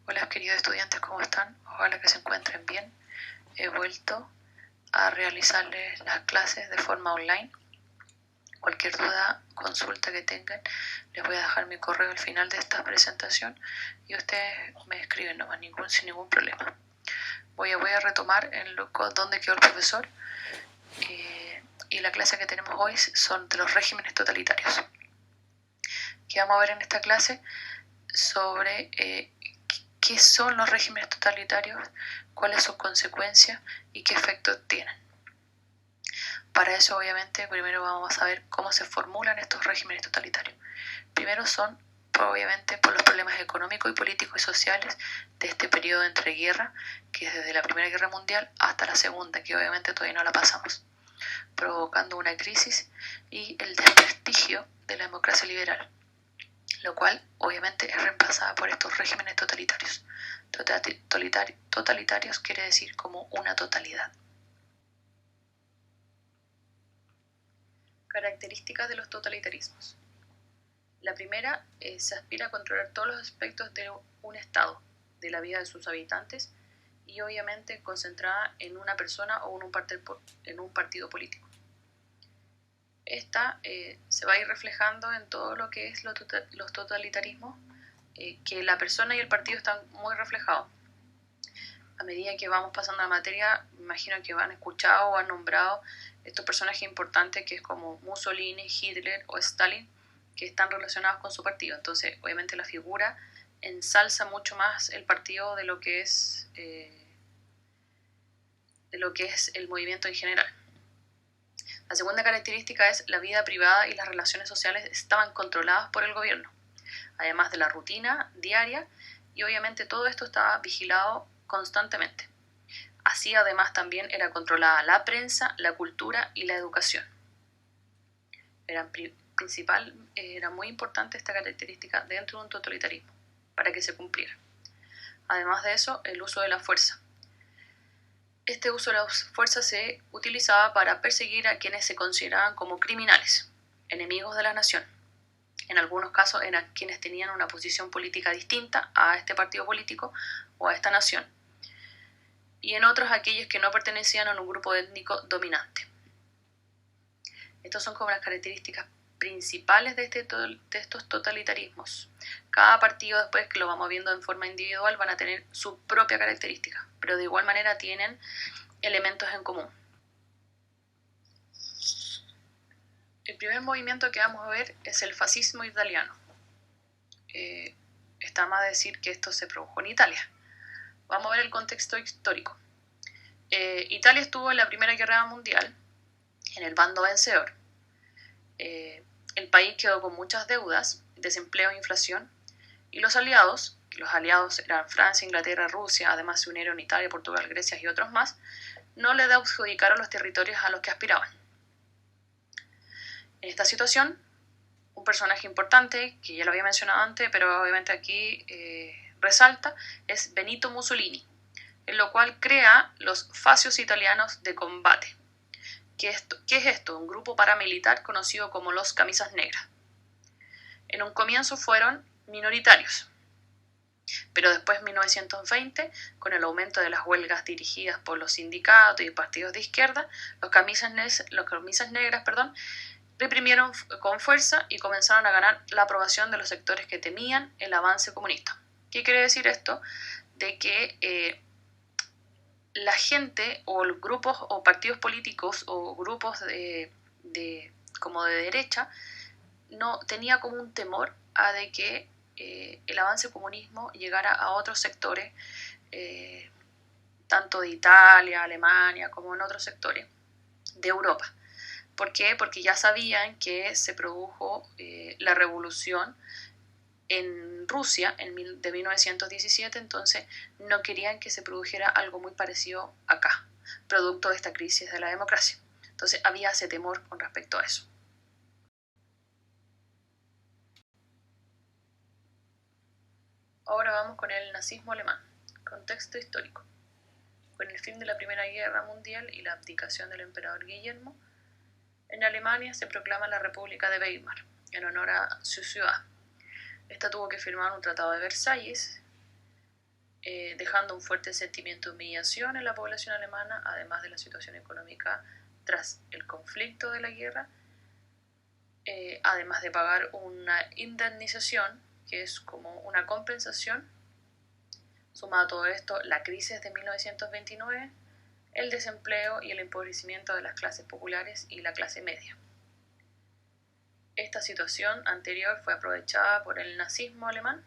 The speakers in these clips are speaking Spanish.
Hola queridos estudiantes, ¿cómo están? Ojalá que se encuentren bien. He vuelto a realizarles las clases de forma online. Cualquier duda, consulta que tengan, les voy a dejar mi correo al final de esta presentación y ustedes me escriben nomás, sin ningún problema. Voy a retomar donde quedó el profesor y la clase que tenemos hoy son de los regímenes totalitarios. ¿Qué vamos a ver en esta clase? Sobre qué son los regímenes totalitarios, cuáles son sus consecuencias y qué efectos tienen. Para eso, obviamente, primero vamos a ver cómo se formulan estos regímenes totalitarios. Primero son, obviamente, por los problemas económicos y políticos y sociales de este periodo entre guerra, que es desde la Primera Guerra Mundial hasta la Segunda, que obviamente todavía no la pasamos, provocando una crisis y el desprestigio de la democracia liberal, lo cual obviamente es reemplazada por estos regímenes totalitarios. Totalitarios quiere decir como una totalidad. Características de los totalitarismos. La primera se aspira a controlar todos los aspectos de un Estado, de la vida de sus habitantes y obviamente concentrada en una persona o en un partido político. Esta se va a ir reflejando en todo lo que es los totalitarismos, que la persona y el partido están muy reflejados. A medida que vamos pasando la materia, me imagino que han escuchado o han nombrado estos personajes importantes que es como Mussolini, Hitler o Stalin, que están relacionados con su partido. Entonces, obviamente la figura ensalza mucho más el partido de lo que es el movimiento en general. La segunda característica es la vida privada y las relaciones sociales estaban controladas por el gobierno, además de la rutina diaria, y obviamente todo esto estaba vigilado constantemente. Así además también era controlada la prensa, la cultura y la educación. Era muy importante esta característica dentro de un totalitarismo para que se cumpliera. Además de eso, el uso de la fuerza. Este uso de la fuerza se utilizaba para perseguir a quienes se consideraban como criminales, enemigos de la nación. En algunos casos eran quienes tenían una posición política distinta a este partido político o a esta nación, y en otros aquellos que no pertenecían a un grupo étnico dominante. Estas son como las características principales de estos totalitarismos. Cada partido, después que lo vamos viendo en forma individual, van a tener su propia característica, pero de igual manera tienen elementos en común. El primer movimiento que vamos a ver es el fascismo italiano. Está más a decir que esto se produjo en Italia. Vamos a ver el contexto histórico. Italia estuvo en la Primera Guerra Mundial en el bando vencedor. El país quedó con muchas deudas, desempleo e inflación, y los aliados eran Francia, Inglaterra, Rusia, además se unieron Italia, Portugal, Grecia y otros más, no le adjudicaron los territorios a los que aspiraban. En esta situación, un personaje importante, que ya lo había mencionado antes, pero obviamente aquí resalta, es Benito Mussolini, en lo cual crea los Fascios Italianos de Combate. ¿Qué es esto? Un grupo paramilitar conocido como los Camisas Negras. En un comienzo fueron minoritarios, pero después, en 1920, con el aumento de las huelgas dirigidas por los sindicatos y partidos de izquierda, los camisas negras reprimieron con fuerza y comenzaron a ganar la aprobación de los sectores que temían el avance comunista. ¿Qué quiere decir esto? De que la gente o grupos o partidos políticos o grupos como de derecha no tenía como un temor a de que el avance comunismo llegara a otros sectores, tanto de Italia, Alemania, como en otros sectores de Europa. ¿Por qué? Porque ya sabían que se produjo la revolución en Rusia de 1917, entonces no querían que se produjera algo muy parecido acá, producto de esta crisis de la democracia. Entonces había ese temor con respecto a eso. Ahora vamos con el nazismo alemán. Contexto histórico. Con el fin de la Primera Guerra Mundial y la abdicación del emperador Guillermo, en Alemania se proclama la República de Weimar, en honor a su ciudad. Esta tuvo que firmar un tratado de Versalles dejando un fuerte sentimiento de humillación en la población alemana, además de la situación económica tras el conflicto de la guerra, además de pagar una indemnización, que es como una compensación. Sumado a todo esto, la crisis de 1929, el desempleo y el empobrecimiento de las clases populares y la clase media. Esta situación anterior fue aprovechada por el nazismo alemán,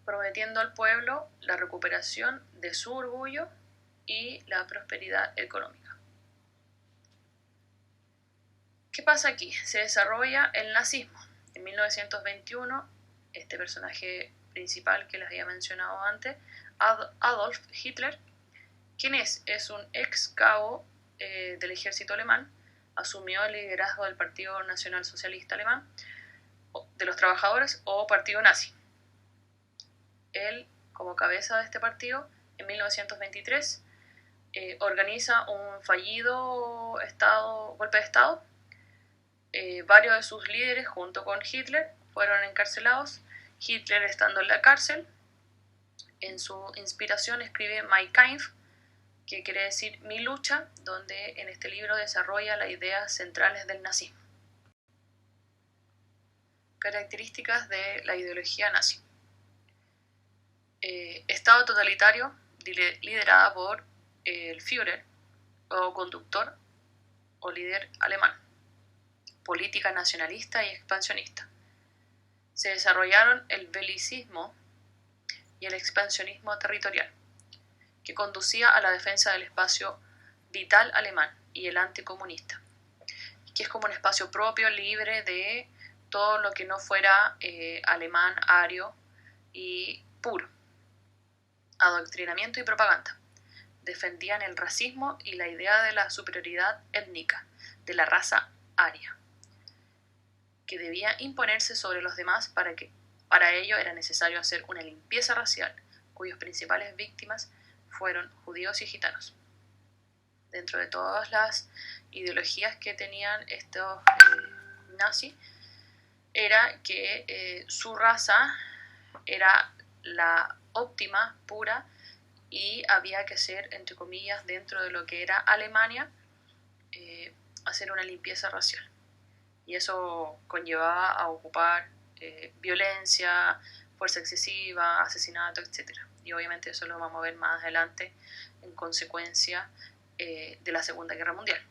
prometiendo al pueblo la recuperación de su orgullo y la prosperidad económica. ¿Qué pasa aquí? Se desarrolla el nazismo. En 1921, este personaje principal que les había mencionado antes, Adolf Hitler, quien es un ex cabo del ejército alemán, asumió el liderazgo del Partido Nacional Socialista Alemán, de los trabajadores o partido nazi. Él, como cabeza de este partido, en 1923 organiza un fallido golpe de Estado. Varios de sus líderes, junto con Hitler, fueron encarcelados. Hitler, estando en la cárcel, en su inspiración escribe Mein Kampf, que quiere decir mi lucha, donde en este libro desarrolla las ideas centrales del nazismo. Características de la ideología nazi. Estado totalitario liderada por el Führer o conductor o líder alemán. Política nacionalista y expansionista. Se desarrollaron el belicismo y el expansionismo territorial, que conducía a la defensa del espacio vital alemán y el anticomunista, que es como un espacio propio, libre de todo lo que no fuera alemán, ario y puro. Adoctrinamiento y propaganda. Defendían el racismo y la idea de la superioridad étnica de la raza aria, que debía imponerse sobre los demás para ello era necesario hacer una limpieza racial, cuyas principales víctimas fueron judíos y gitanos. Dentro de todas las ideologías que tenían estos nazis, era que su raza era la óptima, pura, y había que hacer, entre comillas, dentro de lo que era Alemania, hacer una limpieza racial. Y eso conllevaba a ocupar violencia, fuerza excesiva, asesinato, etc. Y obviamente eso lo vamos a ver más adelante en consecuencia de la Segunda Guerra Mundial.